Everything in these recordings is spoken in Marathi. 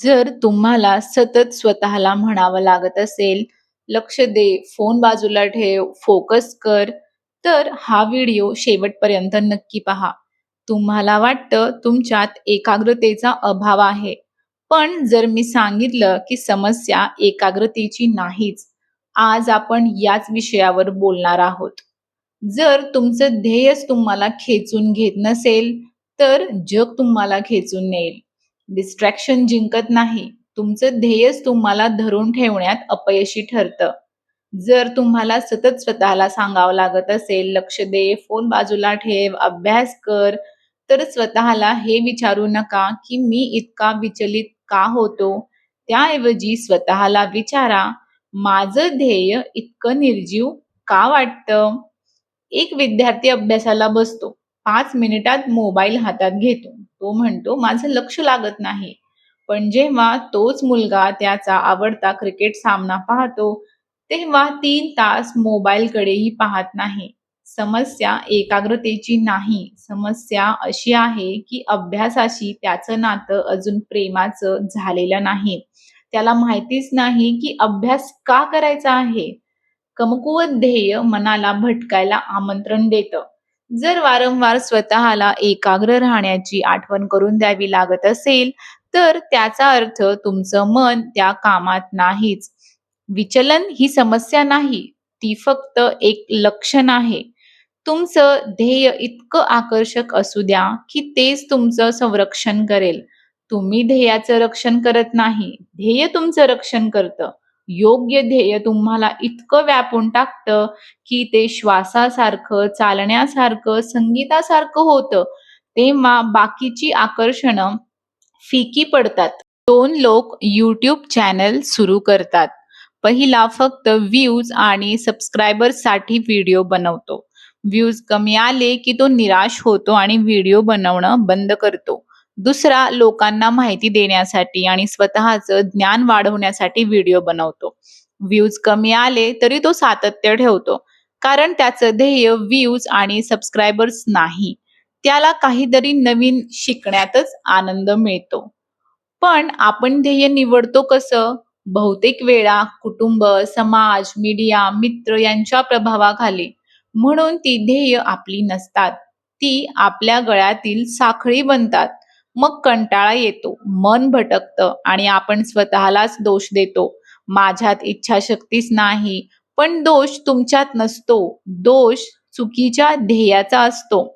जर तुम्हाला सतत स्वतःला म्हणावं लागत असेल, "लक्ष दे, फोन बाजूला ठेव, फोकस कर," तर हा व्हिडिओ शेवटपर्यंत नक्की पहा. तुम्हाला वाटतं तुमच्यात एकाग्रतेचा अभाव आहे. पण जर मी सांगितलं की समस्या एकाग्रतेची नाहीच, आज आपण याच विषयावर बोलणार आहोत. जर तुमचं ध्येयच तुम्हाला खेचून घेत नसेल, तर जग तुम्हाला खेचून नेईल. डिस्ट्रॅक्शन जिंकत नाही. तुमचं ध्येयच तुम्हाला धरून ठेवण्यात अपयशी ठरतं. जर तुम्हाला सतत स्वतःला सांगावं लागत असेल, "लक्ष दे, फोन बाजूला ठेव, अभ्यास कर," तर स्वतःला हे विचारू नका, की "मी इतका विचलित का होतो?" त्याऐवजी स्वतःला विचारा, "माझं ध्येय इतकं निर्जीव का वाटतं?" एक विद्यार्थी अभ्यासाला बसतो. 5 मिनिटात मोबाईल हातात घेतो. तो म्हणतो, "माझं लक्ष लागत नाही." पण जेव्हा तोच मुलगा त्याचा आवडता क्रिकेट सामना पाहतो, तेव्हा 3 तास मोबाईलकडेही पाहत नाही. समस्या एकाग्रतेची नाही. समस्या अशी आहे, की अभ्यासाशी त्याचं नातं अजून प्रेमाचं झालेलं नाही. त्याला माहितीच नाही, की अभ्यास का करायचा आहे? कमकुवत ध्येय मनाला भटकायला आमंत्रण देतं. जर वारंवार स्वतःला एकाग्र राहण्याची आठवण करून द्यावी लागत असेल, तर त्याचा अर्थ तुमचं मन त्या कामात नाहीच. विचलन ही समस्या नाही, ती फक्त एक लक्षण आहे. तुमचं ध्येय इतकं आकर्षक असू द्या, की तेच तुमचं संरक्षण करेल. तुम्ही ध्येयाचं रक्षण करत नाही, ध्येय तुमचं रक्षण करतं. योग्य ध्येय तुम्हाला इतकं व्यापून टाकतं, की ते श्वासासारखं, चालण्यासारखं, संगीतासारखं होतं. तेव्हा बाकीची आकर्षणं फिकी पडतात. 2 लोक YouTube चॅनल सुरू करतात. पहिला फक्त व्ह्यूज आणि सबस्क्रायबर्ससाठी व्हिडिओ बनवतो. व्ह्यूज कमी आले की तो निराश होतो आणि व्हिडिओ बनवणं बंद करतो. दुसरा लोकांना माहिती देण्यासाठी आणि स्वतःचं ज्ञान वाढवण्यासाठी व्हिडिओ बनवतो. व्ह्यूज कमी आले तरी तो सातत्य ठेवतो. कारण त्याचं ध्येय व्ह्यूज आणि सबस्क्रायबर्स नाही. त्याला काहीतरी नवीन शिकण्यातच आनंद मिळतो. पण आपण ध्येय निवडतो कसं? बहुतेक वेळा कुटुंब, समाज, मीडिया, मित्र यांच्या प्रभावाखाली. म्हणून ती ध्येय आपली नसतात. ती आपल्या गळ्यातील साखळी बनतात. मग कंटाळा येतो, मन भटकतं आणि आपण स्वतःलाच दोष देतो. माझ्यात इच्छाशक्तीच नाही. पण दोष तुमच्यात नसतो. दोष चुकीच्या ध्येयाचा असतो.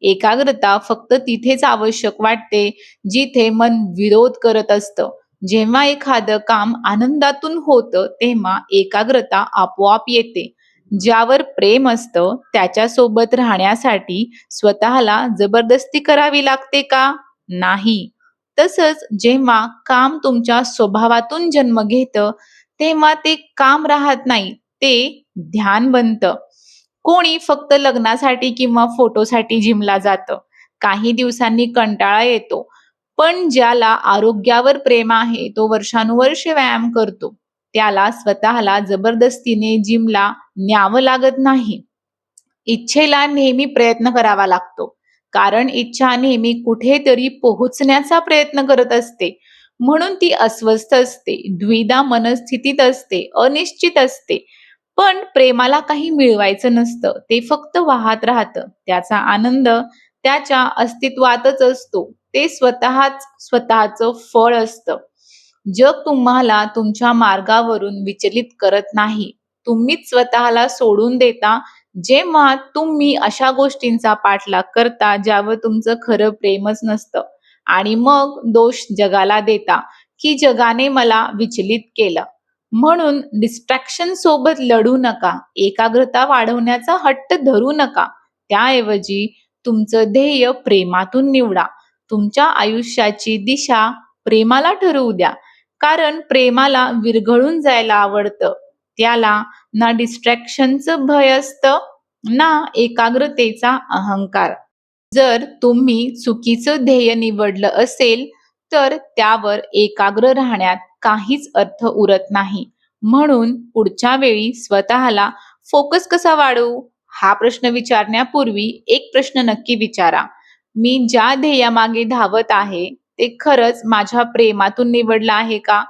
एकाग्रता फक्त तिथेच आवश्यक वाटते, जिथे मन विरोध करत असतं. जेव्हा एखादं काम आनंदातून होतं, तेव्हा एकाग्रता आपोआप येते. ज्यावर प्रेम असतं, त्याच्यासोबत राहण्यासाठी स्वतःला जबरदस्ती करावी लागते का? नाही. तसंच जेव्हा काम तुमच्या स्वभावातून जन्म घेतं, तेव्हा ते काम राहत नाही, ते ध्यान बनतं. कोणी फक्त लग्नासाठी किंवा फोटोसाठी जिमला जातं. काही दिवसांनी कंटाळा येतो. पण ज्याला आरोग्यावर प्रेम आहे, तो वर्षानुवर्षे व्यायाम करतो. त्याला स्वतःला जबरदस्तीने जिमला न्यावं लागत नाही. इच्छेला नेहमी प्रयत्न करावा लागतो. कारण इच्छा नेहमी कुठेतरी पोहोचण्याचा प्रयत्न करत असते. म्हणून ती अस्वस्थ असते, द्विधा मनस्थितीत असते, अनिश्चित असते. पण प्रेमाला काही मिळवायचं नसतं. ते फक्त वाहत राहतं. त्याचा आनंद त्याच्या अस्तित्वातच असतो. ते स्वतःच स्वतःचं फळ असतं. जग तुम्हाला तुमच्या मार्गावरून विचलित करत नाही. तुम्हीच स्वतःला सोडून देता जेव्हा तुम्ही अशा गोष्टींचा पाठलाग करता ज्यावर तुमचं खरं प्रेमच नसतं आणि मग दोष जगाला देता, की जगाने मला विचलित केलं. म्हणून डिस्ट्रॅक्शन सोबत लढू नका. एकाग्रता वाढवण्याचा हट्ट धरू नका. त्याऐवजी तुमचं ध्येय प्रेमातून निवडा. तुमच्या आयुष्याची दिशा प्रेमाला ठरवू द्या. कारण प्रेमाला विरघळून जायला आवडतं. त्याला ना डिस्ट्रॅक्शनचं भय असतं, ना एकाग्रतेचा अहंकार. जर तुम्ही चुकीचं ध्येय निवडलं असेल, तर त्यावर एकाग्र राहण्यात काहीच अर्थ उरत नाही. म्हणून पुढच्या वेळी स्वतःला फोकस कसा वाढवू? हा प्रश्न विचारण्यापूर्वी एक प्रश्न नक्की विचारा. मी ज्या ध्येयामागे धावत आहे, ते खरंच माझ्या प्रेमातून निवडलं आहे का?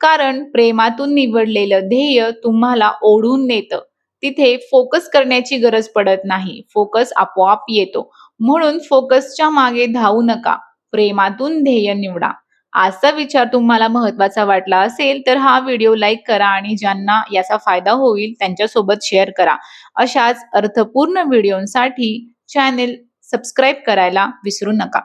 कारण प्रेमातून निवडलेलं ध्येय तुम्हाला ओढून नेतं. तिथे फोकस करण्याची गरज पडत नाही. फोकस आपोआप येतो. म्हणून फोकसच्या मागे धावू नका. प्रेमातून ध्येय निवडा. आजचा विचार तुम्हाला महत्त्वाचा वाटला असेल, तर हा व्हिडिओ लाईक करा आणि ज्यांना याचा फायदा होईल त्यांच्यासोबत शेअर करा. अशाच अर्थपूर्ण व्हिडिओंसाठी चॅनेल सबस्क्राईब करायला विसरू नका.